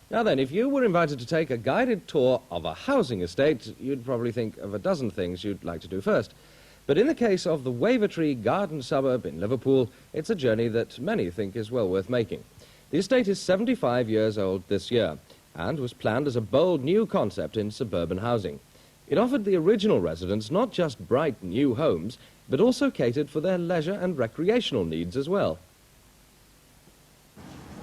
Now then, if you were invited to take a guided tour of a housing estate, you'd probably think of a dozen things you'd like to do first. But in the case of the Wavertree Garden Suburb in Liverpool, it's a journey that many think is well worth making. The estate is 75 years old this year and was planned as a bold new concept in suburban housing. It offered the original residents not just bright new homes, but also catered for their leisure and recreational needs as well.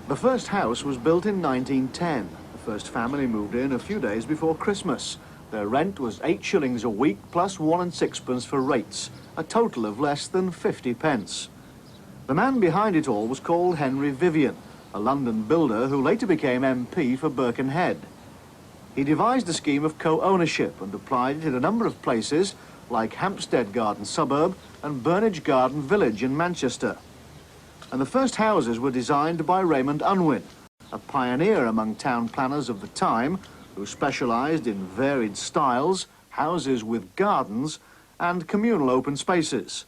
The first house was built in 1910. The first family moved in a few days before Christmas. Their rent was 8 shillings a week plus 1 6 for rates, a total of less than 50 pence. The man behind it all was called Henry Vivian, a London builder who later became MP for Birkenhead. He devised a scheme of co-ownership and applied it in a number of places like Hampstead Garden Suburb and Burnage Garden Village in Manchester. And the first houses were designed by Raymond Unwin, a pioneer among town planners of the time who specialised in varied styles, houses with gardens and communal open spaces.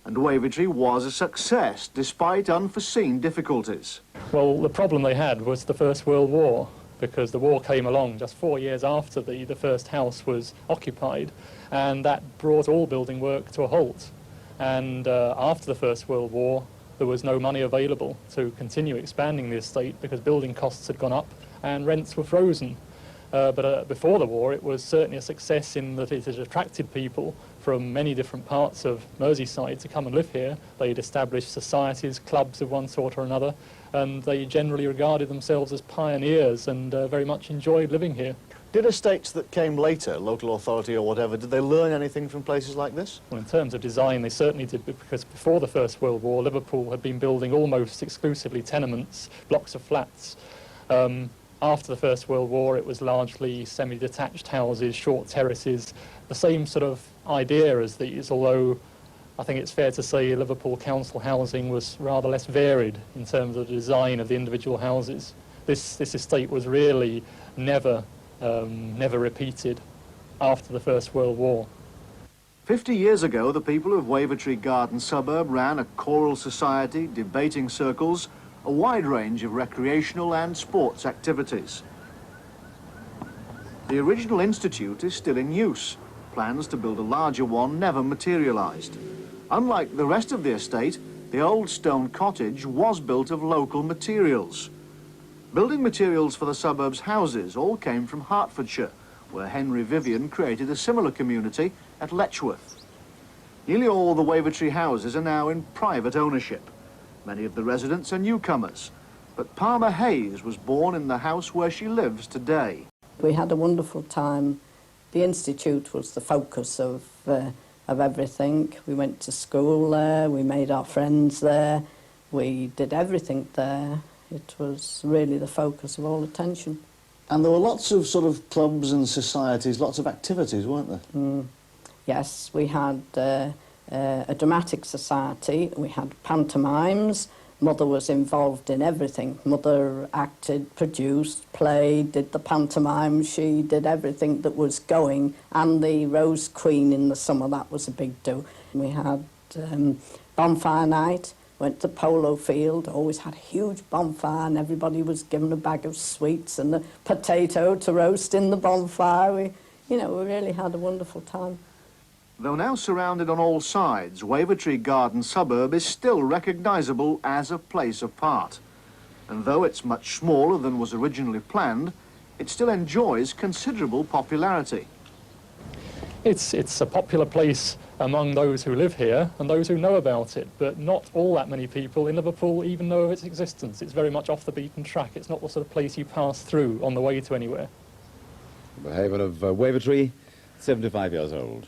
And Wavertree was a success despite unforeseen difficulties. Well, the problem they had was the First World War, because the war came along just 4 years after the first house was occupied, and that brought all building work to a halt. And after the First World War, there was no money available to continue expanding the estate because building costs had gone up and rents were frozen. But before the war, it was certainly a success in that it had attracted people from many different parts of Merseyside to come and live here. They'd established societies, clubs of one sort or another, and they generally regarded themselves as pioneers and very much enjoyed living here. Did estates that came later, local authority or whatever, did they learn anything from places like this? Well, in terms of design, they certainly did, because before the First World War, Liverpool had been building almost exclusively tenements, blocks of flats. After the First World War, it was largely semi-detached houses, short terraces, the same sort of idea as these, although I think it's fair to say Liverpool council housing was rather less varied in terms of the design of the individual houses. This estate was really never repeated after the First World War. 50 years ago, the people of Wavertree Garden Suburb ran a choral society, debating circles, a wide range of recreational and sports activities. The original institute is still in use. Plans to build a larger one never materialised. Unlike the rest of the estate, the old stone cottage was built of local materials. Building materials for the suburb's houses all came from Hertfordshire, where Henry Vivian created a similar community at Letchworth. Nearly all the Wavertree houses are now in private ownership. Many of the residents are newcomers, but Palma Hayes was born in the house where she lives today. We had a wonderful time. The institute was the focus of everything. We went to school there, we made our friends there, we did everything there. It was really the focus of all attention. And there were lots of sort of clubs and societies, lots of activities, weren't there? Yes, we had a dramatic society, we had pantomimes. Mother was involved in everything. Mother acted, produced, played, did the pantomime. She did everything that was going. And the Rose Queen in the summer, that was a big do. We had bonfire night, went to polo field, always had a huge bonfire, and everybody was given a bag of sweets and a potato to roast in the bonfire. We really had a wonderful time. Though now surrounded on all sides, Wavertree Garden Suburb is still recognisable as a place apart. And though it's much smaller than was originally planned, it still enjoys considerable popularity. It's a popular place among those who live here and those who know about it, but not all that many people in Liverpool even know of its existence. It's very much off the beaten track. It's not the sort of place you pass through on the way to anywhere. The haven of Wavertree, 75 years old.